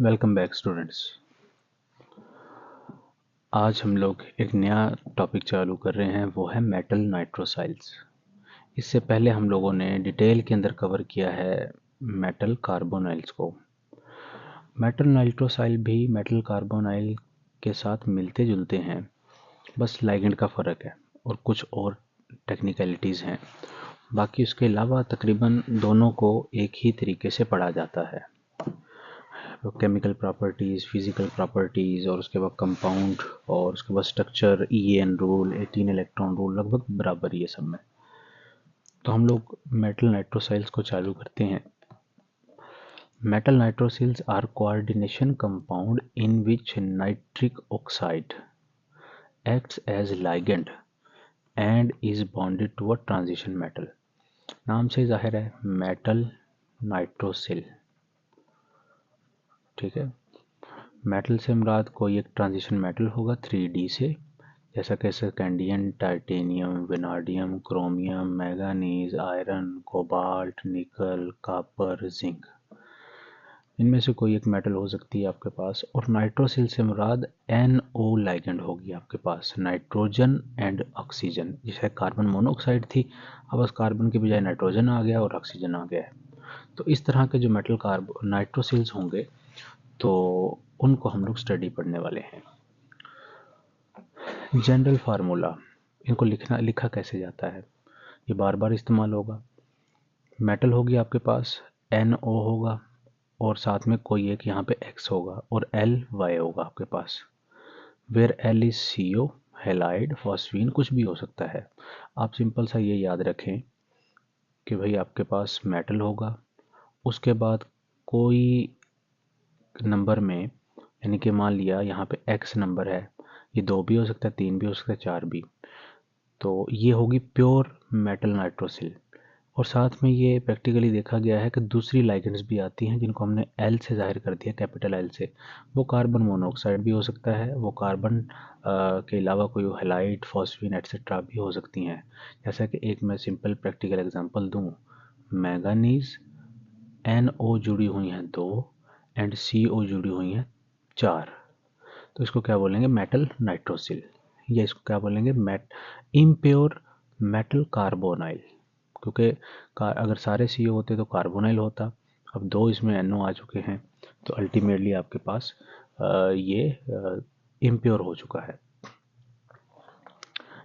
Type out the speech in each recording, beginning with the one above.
Welcome back students. आज हम लोग एक नया टॉपिक चालू कर रहे हैं, वो है मेटल नाइट्रोसाइल्स। इससे पहले हम लोगों ने डिटेल के अंदर कवर किया है मेटल कार्बोनाइल्स को। मेटल नाइट्रोसाइल भी मेटल कार्बोनाइल के साथ मिलते जुलते हैं, बस लाइगेंड का फ़र्क है और कुछ और टेक्निकलिटीज़ हैं। बाकी उसके अलावा तकरीबन दोनों को एक ही तरीके से पढ़ा जाता है। तो केमिकल प्रॉपर्टीज़, फिज़िकल प्रॉपर्टीज़ और उसके बाद कंपाउंड और उसके बाद structure, EN rule, 18 electron rule लगभग बराबर ही है सब में। तो हम लोग मेटल नाइट्रोसाइल्स को चालू करते हैं। Metal nitrosyls are coordination compound in which nitric oxide acts as ligand and is bonded to a transition metal. नाम से जाहिर है मेटल नाइट्रोसिल, ठीक है। मेटल से मुराद कोई एक ट्रांजिशन मेटल होगा 3D से, जैसा कि scandium, titanium, vanadium, chromium, manganese, iron, cobalt, निकल, कॉपर, जिंक। इनमें से कोई एक मेटल हो सकती है आपके पास। और नाइट्रोसिल से मुराद NO लाइगेंड होगी आपके पास, नाइट्रोजन एंड ऑक्सीजन। जैसे कार्बन मोनोऑक्साइड थी, अब बस कार्बन के बजाय नाइट्रोजन आ गया और ऑक्सीजन आ गया है। तो इस तरह के जो मेटल नाइट्रोसिल्स होंगे तो उनको हम लोग स्टडी पढ़ने वाले हैं। जनरल फार्मूला, इनको लिखा कैसे जाता है, ये बार बार इस्तेमाल होगा। मेटल होगी आपके पास, NO होगा और साथ में कोई एक यहाँ पे X होगा और LY होगा आपके पास। Where L is CO, halide, phosphine, कुछ भी हो सकता है। आप सिंपल सा ये याद रखें कि भाई आपके पास मेटल होगा, उसके बाद कोई नंबर में, यानी कि मान लिया यहाँ पे X नंबर है, ये 2 भी हो सकता है, 3 भी हो सकता है, 4 भी, तो ये होगी प्योर मेटल नाइट्रोसिल। और साथ में ये प्रैक्टिकली देखा गया है कि दूसरी लाइगेंड्स भी आती हैं जिनको हमने L से जाहिर कर दिया, कैपिटल L से। वो कार्बन मोनोऑक्साइड भी हो सकता है, वो कार्बन के अलावा कोई हेलाइड, फॉस्फीन एटसेट्रा भी हो सकती हैं। जैसा कि एक मैं सिंपल प्रैक्टिकल एग्जांपल दूं, मैंगनीज NO जुड़ी हुई हैं 2 एंड CO जुड़ी हुई हैं 4, तो इसको क्या बोलेंगे, मेटल नाइट्रोसिल। या इसको क्या बोलेंगे, इम्प्योर मेटल कार्बोनाइल, क्योंकि अगर सारे CO होते तो कार्बोनाइल होता। अब 2 इसमें NO आ चुके हैं तो अल्टीमेटली आपके पास ये इम्प्योर हो चुका है।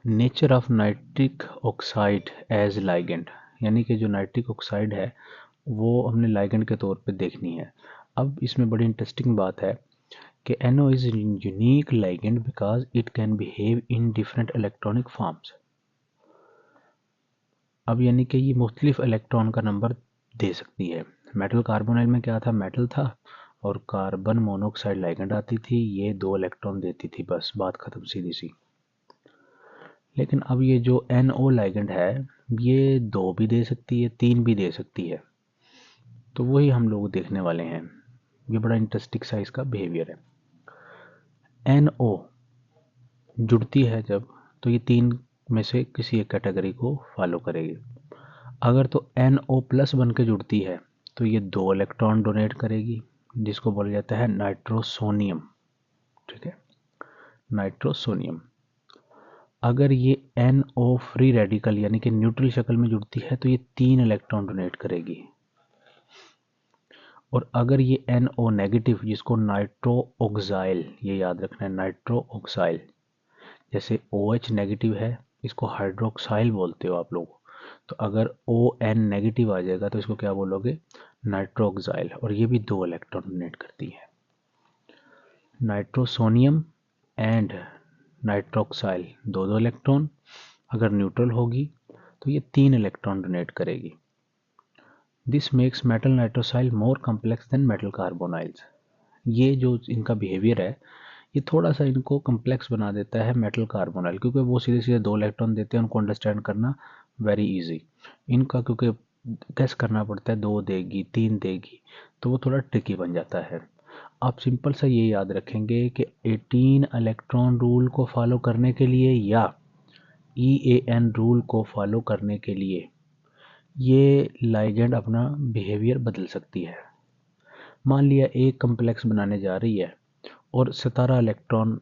Nature of nitric oxide as ligand, यानी कि जो नाइट्रिक ऑक्साइड है वो हमने लाइगेंड के तौर पे देखनी है। अब इसमें बड़ी इंटरेस्टिंग बात है कि NO is unique ligand because it can behave in different electronic forms। अब यानी कि ये मुख्तलिफ इलेक्ट्रॉन का नंबर दे सकती है। मेटल कार्बोनाइल में क्या था, मेटल था और कार्बन मोनोऑक्साइड लाइगेंड आती थी, ये 2 इलेक्ट्रॉन देती थी, बस बात खत्म, सीधी सी। लेकिन अब ये जो NO लाइगेंड है ये 2 भी दे सकती है, 3 भी दे सकती है, तो वही हम लोग देखने वाले हैं। ये बड़ा इंटरेस्टिंग सा इसका बिहेवियर है। NO जुड़ती है जब, तो ये 3 में से किसी एक कैटेगरी को फॉलो करेगी। अगर तो NO प्लस बन के जुड़ती है तो ये 2 इलेक्ट्रॉन डोनेट करेगी, जिसको बोला जाता है नाइट्रोसोनियम, ठीक है, नाइट्रोसोनियम। अगर ये NO फ्री रेडिकल यानी कि न्यूट्रल शक्ल में जुड़ती है तो ये 3 इलेक्ट्रॉन डोनेट करेगी। और अगर ये NO नेगेटिव, जिसको नाइट्रो ऑक्साइल, ये याद रखना है, नाइट्रो ऑक्साइल, जैसे OH नेगेटिव है, इसको हाइड्रोक्साइल बोलते हो आप लोग, तो अगर ON नेगेटिव आ जाएगा तो इसको क्या बोलोगे, नाइट्रोक्साइल, और ये भी 2 इलेक्ट्रॉन डोनेट करती है। नाइट्रोसोनियम एंड नाइट्रोक्साइल 2 इलेक्ट्रॉन, अगर न्यूट्रल होगी तो ये 3 इलेक्ट्रॉन डोनेट करेगी। This makes metal nitrosyl more complex than metal carbonyls. ये जो इनका बिहेवियर है ये थोड़ा सा इनको कम्प्लेक्स बना देता है मेटल कार्बोनाइल, क्योंकि वो सीधे सीधे 2 इलेक्ट्रॉन देते हैं, उनको अंडरस्टैंड करना वेरी इजी। इनका क्योंकि गेस करना पड़ता है, 2 देगी, 3 देगी, तो वो थोड़ा ट्रिकी बन जाता है। आप सिंपल सा ये याद रखेंगे कि 18 इलेक्ट्रॉन रूल को फॉलो करने के लिए या EAN रूल को फॉलो करने के लिए ये लाइगेंड अपना बिहेवियर बदल सकती है। मान लिया एक कम्प्लेक्स बनाने जा रही है और 17 इलेक्ट्रॉन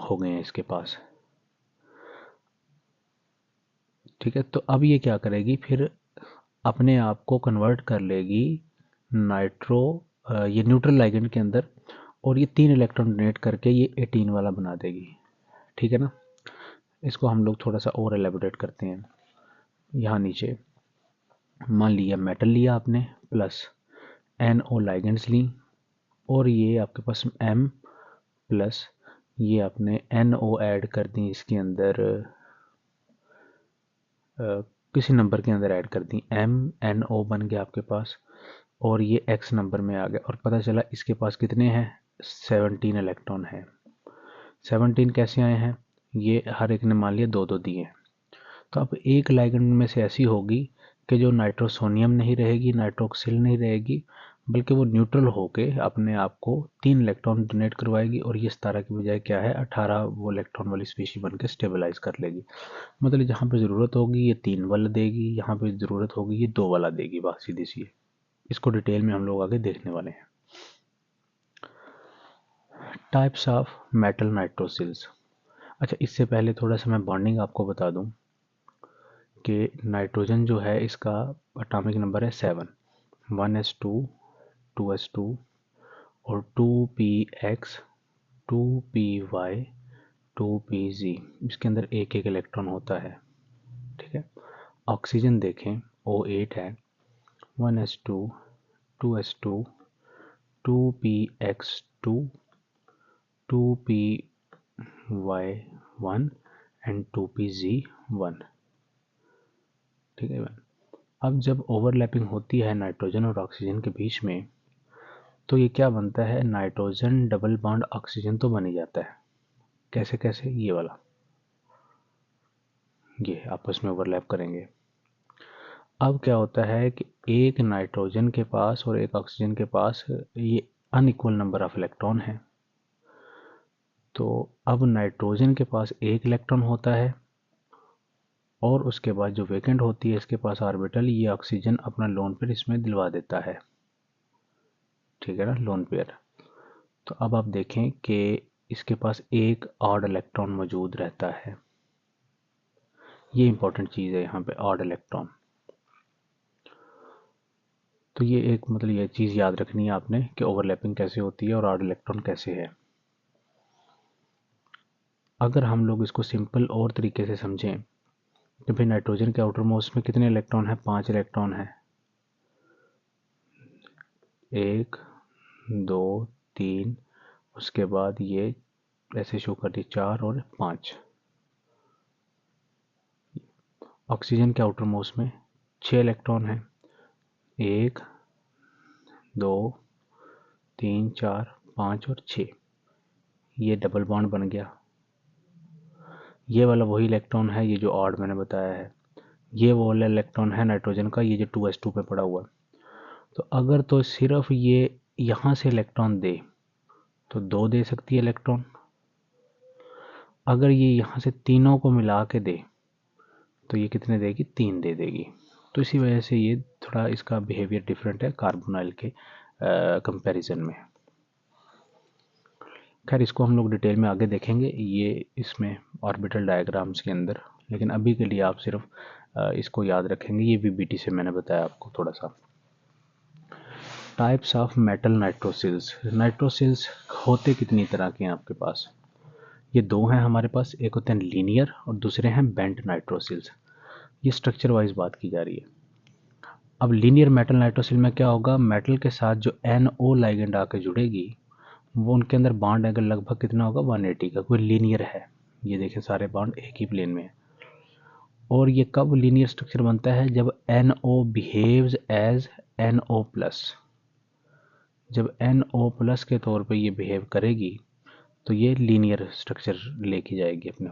हो गए हैं इसके पास, ठीक है। तो अब ये क्या करेगी, फिर अपने आप को कन्वर्ट कर लेगी नाइट्रो ये न्यूट्रल लाइगेंड के अंदर, और ये 3 इलेक्ट्रॉन डोनेट करके ये 18 वाला बना देगी, ठीक है ना। इसको हम लोग थोड़ा सा और एलेबोरेट करते हैं। यहाँ नीचे मान लिया मेटल लिया आपने प्लस NO लाइगेंड्स ली, और ये आपके पास M प्लस ये आपने NO ऐड कर दी इसके अंदर, किसी नंबर के अंदर ऐड कर दी, MNO बन गया आपके पास, और ये X नंबर में आ गया, और पता चला इसके पास कितने हैं, 17 इलेक्ट्रॉन है। 17 कैसे आए हैं, ये हर एक ने मान लिया 2-2 दिए हैं। तो अब एक लाइगेंड में से ऐसी होगी कि जो नाइट्रोसोनियम नहीं रहेगी, नाइट्रोक्सिल नहीं रहेगी, बल्कि वो न्यूट्रल होके अपने आप को 3 इलेक्ट्रॉन डोनेट करवाएगी, और ये 17 की बजाय क्या है 18 वो इलेक्ट्रॉन वाली स्पीशी बन के स्टेबलाइज कर लेगी। मतलब जहाँ पे ज़रूरत होगी ये 3 वाला देगी, यहाँ पे ज़रूरत होगी ये 2 वाला देगी, बात सीधी सी है। इसको डिटेल में हम लोग आगे देखने वाले हैं। Types of metal nitrosyls. अच्छा, इससे पहले थोड़ा सा मैं बॉन्डिंग आपको बता दूं कि नाइट्रोजन जो है इसका एटॉमिक नंबर है 7, 1s2 2s2 और 2px 2py 2pz, इसके अंदर एक एक इलेक्ट्रॉन होता है, ठीक है। ऑक्सीजन देखें O8 है, 1s2 2s2 2px2 2py1 and 2pz1, ठीक है। अब जब ओवरलैपिंग होती है नाइट्रोजन और ऑक्सीजन के बीच में, तो ये क्या बनता है, नाइट्रोजन डबल बॉन्ड ऑक्सीजन तो बन ही जाता है। कैसे कैसे, ये वाला, ये आपस में ओवरलैप करेंगे। अब क्या होता है कि एक नाइट्रोजन के पास और एक ऑक्सीजन के पास ये अनइक्वल नंबर ऑफ इलेक्ट्रॉन है। तो अब नाइट्रोजन के पास एक इलेक्ट्रॉन होता है, और उसके बाद जो वेकेंट होती है इसके पास ऑर्बिटल, ये ऑक्सीजन अपना लोन पेयर इसमें दिलवा देता है, ठीक है ना, लोन पेयर। तो अब आप देखें कि इसके पास एक ऑड इलेक्ट्रॉन मौजूद रहता है, ये इंपॉर्टेंट चीज़ है यहाँ पे, ऑड इलेक्ट्रॉन। तो ये एक मतलब ये चीज़ याद रखनी है आपने कि ओवरलैपिंग कैसे होती है और ऑड इलेक्ट्रॉन कैसे है। अगर हम लोग इसको सिंपल और तरीके से समझें कि भाई नाइट्रोजन के आउटर मोस्ट में कितने इलेक्ट्रॉन है, 5 इलेक्ट्रॉन है, 1 2 3, उसके बाद ये ऐसे शो कर दी 4 और 5। ऑक्सीजन के आउटर मोस्ट में 6 इलेक्ट्रॉन है, 1 2 3 4 5 और 6, ये डबल बॉन्ड बन गया। ये वाला वही इलेक्ट्रॉन है, ये जो ऑड मैंने बताया है, ये वो वाला इलेक्ट्रॉन है नाइट्रोजन का, ये जो 2s2 पे पड़ा हुआ है। तो अगर तो सिर्फ ये यहाँ से इलेक्ट्रॉन दे तो 2 दे सकती है इलेक्ट्रॉन, अगर ये यहाँ से तीनों को मिला के दे तो ये कितने देगी, 3 दे देगी। तो इसी वजह से ये थोड़ा इसका बिहेवियर डिफरेंट है कार्बोनाइल के कंपैरिजन में। खैर इसको हम लोग डिटेल में आगे देखेंगे ये इसमें ऑर्बिटल डायग्राम्स के अंदर, लेकिन अभी के लिए आप सिर्फ इसको याद रखेंगे, ये VBT से मैंने बताया आपको थोड़ा सा। Types of metal nitrosyls. Nitrosyls होते कितनी तरह के हैं आपके पास, ये 2 हैं हमारे पास, एक होते हैं लीनियर और दूसरे हैं बेंट नाइट्रोसिल्स। ये स्ट्रक्चर वाइज बात की जा रही है। अब लीनियर मेटल नाइट्रोसिल में क्या होगा, मेटल के साथ जो NO लाइगेंड आके जुड़ेगी वो उनके अंदर बॉन्ड एंगल लगभग कितना होगा, 180 का, कोई लीनियर है। ये देखें सारे बॉन्ड एक ही प्लेन में है। और ये कब लीनियर स्ट्रक्चर बनता है, जब NO बिहेव्स एज NO+। जब NO+ के तौर पे ये बिहेव करेगी तो ये लीनियर स्ट्रक्चर लेके जाएगी अपने।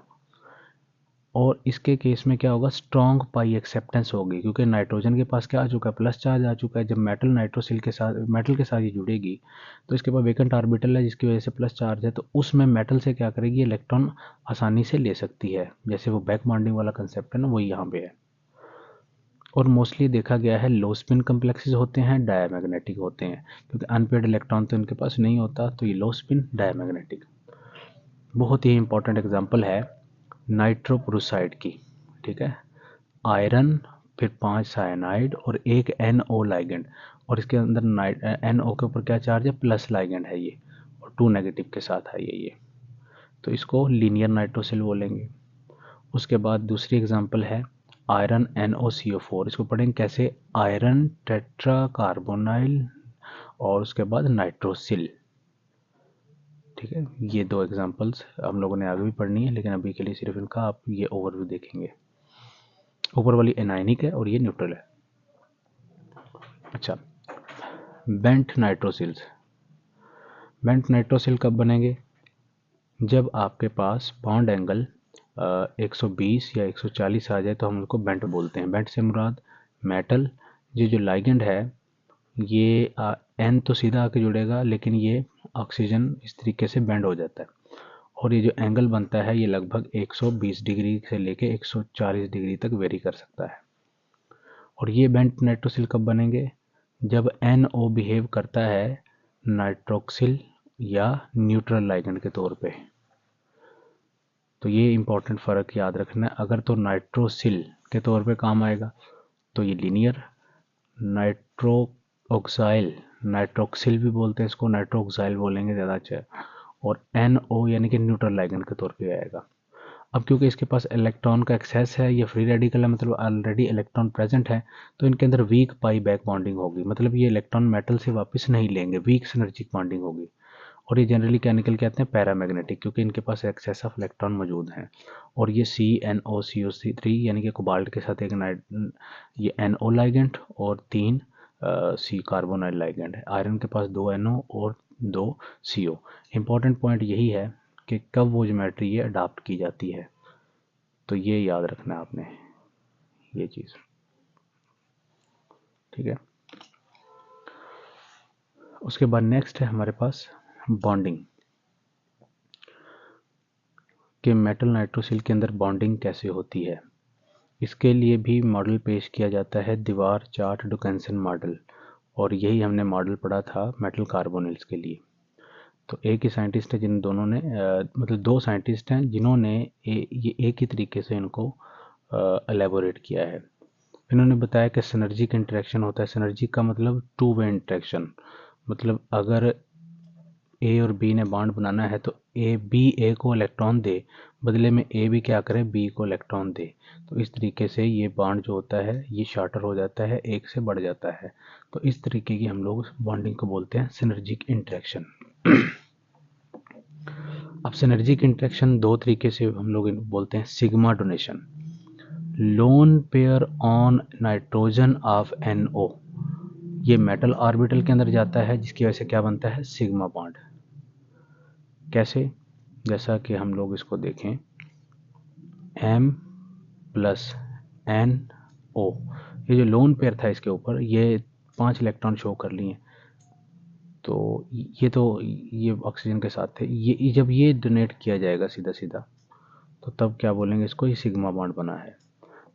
और इसके केस में क्या होगा, स्ट्रॉन्ग पाई एक्सेप्टेंस होगी, क्योंकि नाइट्रोजन के पास क्या आ चुका है, प्लस चार्ज आ चुका है। जब मेटल नाइट्रोसिल के साथ मेटल के साथ ये जुड़ेगी तो इसके पास वेकेंट ऑर्बिटल है जिसकी वजह से प्लस चार्ज है, तो उसमें मेटल से क्या करेगी, इलेक्ट्रॉन आसानी से ले सकती है। जैसे वो बैक बॉन्डिंग वाला कंसेप्ट है ना, वो यहाँ पे है। और मोस्टली देखा गया है लो स्पिन कम्प्लेक्सेस होते हैं, डायमैग्नेटिक होते हैं, क्योंकि अनपेयर्ड इलेक्ट्रॉन तो इनके पास नहीं होता, तो ये लो स्पिन डायमैग्नेटिक। बहुत ही इंपॉर्टेंट एग्जांपल है नाइट्रोप्रोसाइड की, ठीक है, आयरन, फिर 5 साइनाइड और एक NO लाइगेंड, और इसके अंदर NO के ऊपर क्या चार्ज है, प्लस लाइगेंड है ये, और 2 नेगेटिव के साथ है ये, तो इसको लीनियर नाइट्रोसिल बोलेंगे। उसके बाद दूसरी एग्जांपल है आयरन NOCO4, इसको पढ़ेंगे कैसे, आयरन टेट्रा कार्बोनाइल और उसके बाद नाइट्रोसिल, ठीक है। ये 2 एग्जांपल्स हम लोगों ने आगे भी पढ़नी है, लेकिन अभी के लिए सिर्फ इनका आप ये ओवरव्यू देखेंगे। ऊपर वाली एनायनिक है और ये न्यूट्रल है। अच्छा, बेंट नाइट्रोसिल्स। बेंट नाइट्रोसिल कब बनेंगे, जब आपके पास बॉन्ड एंगल 120 या 140 आ जाए तो हम उसको बेंट बोलते हैं। बेंट से मुराद मेटल, ये जो लाइगेंड है ये N तो सीधा आके जुड़ेगा, लेकिन ये ऑक्सीजन इस तरीके से बेंड हो जाता है, और ये जो एंगल बनता है ये लगभग 120 डिग्री से लेके 140 डिग्री तक वेरी कर सकता है। और ये बेंट नाइट्रोसिल कब बनेंगे, जब NO बिहेव करता है नाइट्रोक्सिल या न्यूट्रल लाइगेंड के तौर पे। तो ये इंपॉर्टेंट फ़र्क याद रखना है, अगर तो नाइट्रोसिल के तौर पे काम आएगा तो ये लीनियर, नाइट्रोक्साइल, नाइट्रोक्सिल भी बोलते हैं इसको, नाइट्रोक्साइल बोलेंगे ज़्यादा अच्छा है, और NO यानी कि न्यूट्रल लाइगेंड के तौर पे आएगा। अब क्योंकि इसके पास इलेक्ट्रॉन का एक्सेस है, ये फ्री रेडिकल है, मतलब ऑलरेडी इलेक्ट्रॉन प्रेजेंट है, तो इनके अंदर वीक पाई बैक बॉन्डिंग होगी, मतलब ये इलेक्ट्रॉन मेटल से वापस नहीं लेंगे, वीक सिनर्जिक बॉन्डिंग होगी, और ये जनरली क्या निकल के आते हैं, पैरामैग्नेटिक, क्योंकि इनके पास एक्सेस ऑफ इलेक्ट्रॉन मौजूद हैं। और ये CnOCO3 यानी कि कोबाल्ट के साथ एक ये NO लाइगेंड और 3 C कार्बोनाइल लाइगेंड है। आयरन के पास 2 NO और 2 CO। इंपॉर्टेंट पॉइंट यही है कि कब वो ज्योमेट्री ये अडाप्ट की जाती है, तो ये याद रखना है आपने, ये चीज़, ठीक है। उसके बाद नेक्स्ट है हमारे पास बॉन्डिंग, कि मेटल नाइट्रोसिल के अंदर बॉन्डिंग कैसे होती है। इसके लिए भी मॉडल पेश किया जाता है, दीवार चार्ट डुकेंसन मॉडल, और यही हमने मॉडल पढ़ा था मेटल कार्बोनिल्स के लिए। तो एक ही साइंटिस्ट है जिन दोनों ने मतलब 2 साइंटिस्ट हैं जिन्होंने ये एक ही तरीके से इनको एलेबोरेट किया है। इन्होंने बताया कि सिनर्जिक इंटरेक्शन होता है। सिनर्जिक का मतलब 2 वे इंटरेक्शन, मतलब अगर ए और बी ने बॉन्ड बनाना है तो ए को इलेक्ट्रॉन दे, बदले में ए भी क्या करे, बी को इलेक्ट्रॉन दे, तो इस तरीके से ये बॉन्ड जो होता है ये शार्टर हो जाता है, एक से बढ़ जाता है। तो इस तरीके की हम लोग बॉन्डिंग को बोलते हैं सिनर्जिक इंटरेक्शन। अब सिनर्जिक इंटरेक्शन 2 तरीके से हम लोग बोलते हैं, sigma donation, lone pair on nitrogen of NO, ये मेटल ऑर्बिटल के अंदर जाता है, जिसकी वजह से क्या बनता है, सिग्मा बॉन्ड। कैसे, जैसा कि हम लोग इसको देखें, M प्लस NO, ये जो लोन पेयर था इसके ऊपर ये 5 इलेक्ट्रॉन शो कर लिए, तो ये ऑक्सीजन के साथ थे, ये जब ये डोनेट किया जाएगा सीधा सीधा, तो तब क्या बोलेंगे इसको, ये सिग्मा बॉन्ड बना है।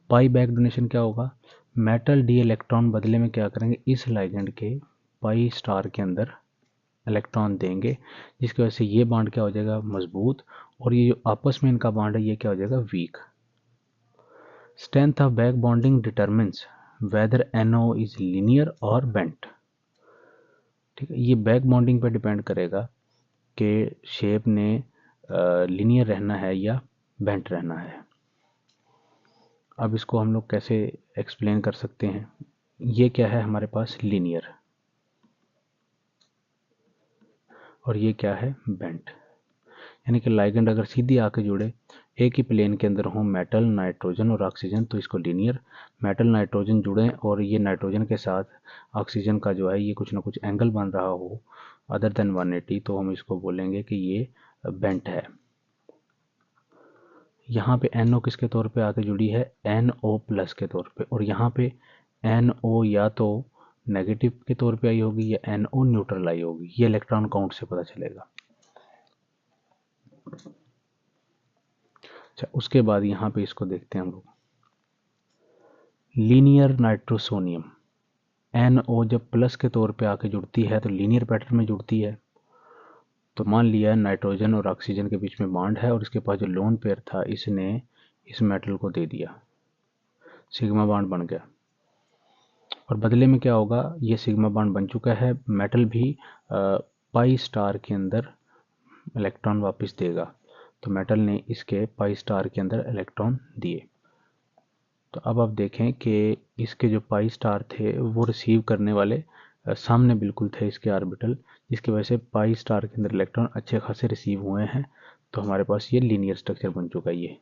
पाई बैक डोनेशन क्या होगा, मेटल डी इलेक्ट्रॉन बदले में क्या करेंगे, इस लाइगेंड के पाई स्टार के अंदर इलेक्ट्रॉन देंगे, जिसकी वजह से ये बॉन्ड क्या हो जाएगा, मजबूत, और ये जो आपस में इनका बॉन्ड है ये क्या हो जाएगा, weak. Strength of back bonding determines whether NO is linear और बेंट, ठीक है। ये बैक बॉन्डिंग पे डिपेंड करेगा कि शेप ने लीनियर रहना है या बेंट रहना है। अब इसको हम लोग कैसे एक्सप्लेन कर सकते हैं, ये क्या है हमारे पास, लीनियर, और ये क्या है, बेंट, यानी कि लाइगेंड अगर सीधी आके जुड़े, एक ही प्लेन के अंदर हो मेटल, नाइट्रोजन और ऑक्सीजन, तो इसको लीनियर, मेटल नाइट्रोजन जुड़े और ये नाइट्रोजन के साथ ऑक्सीजन का जो है ये कुछ ना कुछ एंगल बन रहा हो अदर देन 180, तो हम इसको बोलेंगे कि ये बेंट है। यहाँ पे NO किसके तौर पे आके जुड़ी है, NO प्लस के तौर पे, और यहाँ पे NO या तो नेगेटिव के तौर पे आई होगी या NO न्यूट्रल आई होगी, ये इलेक्ट्रॉन काउंट से पता चलेगा। अच्छा, उसके बाद यहाँ पे इसको देखते हैं हम लोग, लीनियर नाइट्रोसोनियम, NO जब प्लस के तौर पे आके जुड़ती है तो लीनियर पैटर्न में जुड़ती है। तो मान लिया नाइट्रोजन और ऑक्सीजन के बीच में बॉन्ड है और इसके पास जो लोन पेयर था इसने इस मेटल को दे दिया, सिग्मा बॉन्ड बन गया। और बदले में क्या होगा, ये सिग्मा बॉन्ड बन चुका है, मेटल भी पाई स्टार के अंदर इलेक्ट्रॉन वापस देगा। तो मेटल ने इसके पाई स्टार के अंदर इलेक्ट्रॉन दिए। तो अब आप देखें कि इसके जो पाई स्टार थे वो रिसीव करने वाले सामने बिल्कुल थे इसके ऑर्बिटल, जिसकी वजह से पाई स्टार के अंदर इलेक्ट्रॉन अच्छे खासे रिसीव हुए हैं। तो हमारे पास ये लीनियर स्ट्रक्चर बन चुका है, ये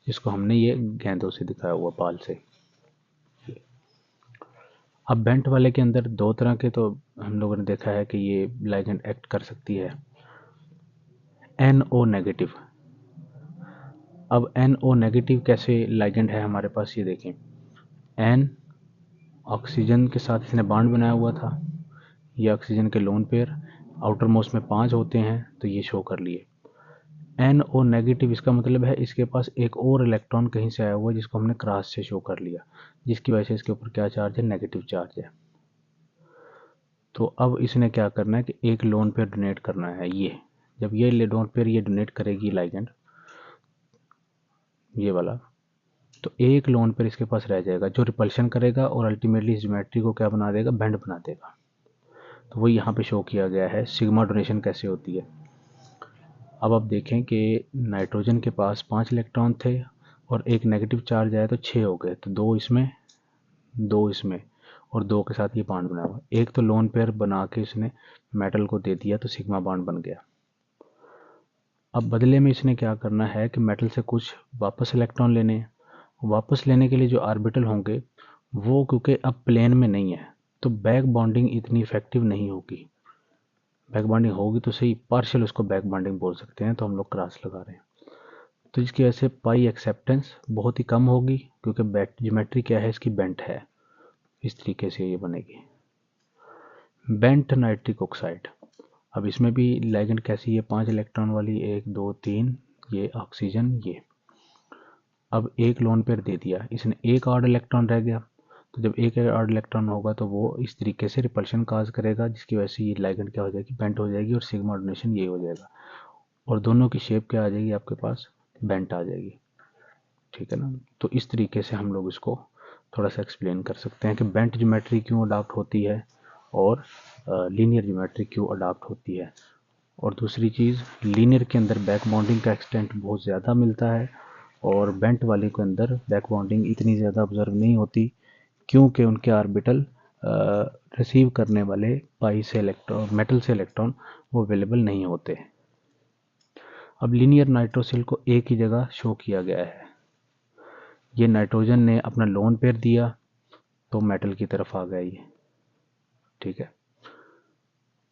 जिसको हमने ये गेंदों से दिखाया हुआ, पाल से। अब बेंट वाले के अंदर दो तरह के तो हम लोगों ने देखा है कि ये लाइगेंड एक्ट कर सकती है। NO negative. अब NO नेगेटिव कैसे लाइगेंड है हमारे पास, ये देखें। N ऑक्सीजन के साथ इसने बॉन्ड बनाया हुआ था, ये ऑक्सीजन के लोन पेयर, आउटर मोस्ट में 5 होते हैं तो ये शो कर लिए। NO नेगेटिव, इसका मतलब है इसके पास एक और इलेक्ट्रॉन कहीं से आया हुआ है जिसको हमने क्रॉस से शो कर लिया, जिसकी वजह से इसके ऊपर क्या चार्ज है, नेगेटिव चार्ज है। तो अब इसने क्या करना है कि एक लोन पेयर डोनेट करना है। ये जब ये लोन पेयर ये डोनेट करेगी लाइगेंड, ये वाला, तो एक लोन पेयर इसके पास रह जाएगा जो रिपल्शन करेगा और अल्टीमेटली इस ज्योमेट्री को क्या बना देगा, बेंड बना देगा। तो वो यहाँ पे शो किया गया है सिग्मा डोनेशन कैसे होती है। अब आप देखें कि नाइट्रोजन के पास 5 इलेक्ट्रॉन थे और एक नेगेटिव चार्ज आया तो 6 हो गए, तो 2 इसमें 2 इसमें और 2 के साथ ये बॉन्ड बना हुआ। एक तो लोन पेयर बना के इसने मेटल को दे दिया तो सिग्मा बॉन्ड बन गया। अब बदले में इसने क्या करना है कि मेटल से कुछ वापस इलेक्ट्रॉन लेने, वापस लेने के लिए जो ऑर्बिटल होंगे वो क्योंकि अब प्लेन में नहीं है तो बैक बॉन्डिंग इतनी इफेक्टिव नहीं होगी। बैक बॉन्डिंग होगी तो सही, पार्शियल उसको बैक बॉन्डिंग बोल सकते हैं, तो हम लोग क्रॉस लगा रहे हैं। तो इसकी वजह से पाई एक्सेप्टेंस बहुत ही कम होगी क्योंकि ज्योमेट्री क्या है इसकी, बेंट है। इस तरीके से ये बनेगी बेंट नाइट्रिक ऑक्साइड। अब इसमें भी लाइगेंड कैसी है, 5 इलेक्ट्रॉन वाली, 1 2 3, ये ऑक्सीजन, ये अब एक लोन पेयर दे दिया, इसने एक ऑड इलेक्ट्रॉन रह गया। तो जब एक ऑड इलेक्ट्रॉन होगा तो वो इस तरीके से रिपल्शन काज करेगा, जिसकी वजह से ये लाइगेंड क्या हो जाएगी, बेंट हो जाएगी और सिग्मा डोनेशन ये हो जाएगा और दोनों की शेप क्या आ जाएगी आपके पास, बेंट आ जाएगी। ठीक है ना। तो इस तरीके से हम लोग इसको थोड़ा सा एक्सप्लेन कर सकते हैं कि बेंट ज्योमेट्री क्यों अडॉप्ट होती है और लीनियर ज्योमेट्री क्यों अडॉप्ट होती है। और दूसरी चीज़, लीनियर के अंदर बैक बॉन्डिंग का एक्सटेंट बहुत ज़्यादा मिलता है और बेंट वाले के अंदर बैक बॉन्डिंग इतनी ज़्यादा ऑब्जर्व नहीं होती क्योंकि उनके ऑर्बिटल रिसीव करने वाले पाई से इलेक्ट्रॉन, मेटल से इलेक्ट्रॉन वो अवेलेबल नहीं होते। अब लीनियर नाइट्रोसिल को एक ही जगह शो किया गया है। ये नाइट्रोजन ने अपना लोन पेयर दिया तो मेटल की तरफ आ गया ये, ठीक है,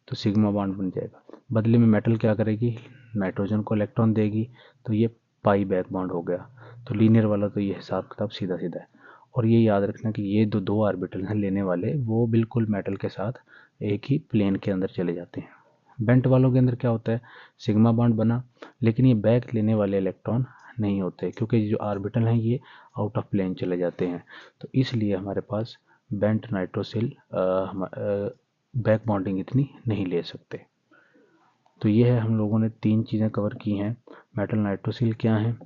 तो सिग्मा बॉन्ड बन जाएगा। बदले में मेटल क्या करेगी, नाइट्रोजन को इलेक्ट्रॉन देगी तो ये पाई बैक बॉन्ड हो गया। तो लीनियर वाला तो ये हिसाब किताब सीधा सीधा है। और ये याद रखना कि ये दो ऑर्बिटल हैं लेने वाले, वो बिल्कुल मेटल के साथ एक ही प्लेन के अंदर चले जाते हैं। बेंट वालों के अंदर क्या होता है, सिग्मा बॉन्ड बना लेकिन ये बैक लेने वाले इलेक्ट्रॉन नहीं होते क्योंकि जो ऑर्बिटल हैं ये आउट ऑफ प्लेन चले जाते हैं। तो इसलिए हमारे पास बेंट नाइट्रोसिल बैक बॉन्डिंग इतनी नहीं ले सकते। तो ये है, हम लोगों ने 3 चीज़ें कवर की हैं। मेटल नाइट्रोसिल क्या हैं,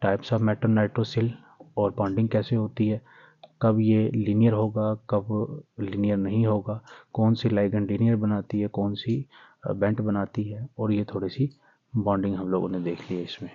टाइप्स ऑफ मेटल नाइट्रोसिल और बॉन्डिंग कैसे होती है, कब ये लीनियर होगा कब लीनियर नहीं होगा, कौन सी लाइगेंड लीनियर बनाती है कौन सी बेंट बनाती है, और ये थोड़ी सी बॉन्डिंग हम लोगों ने देख ली है इसमें।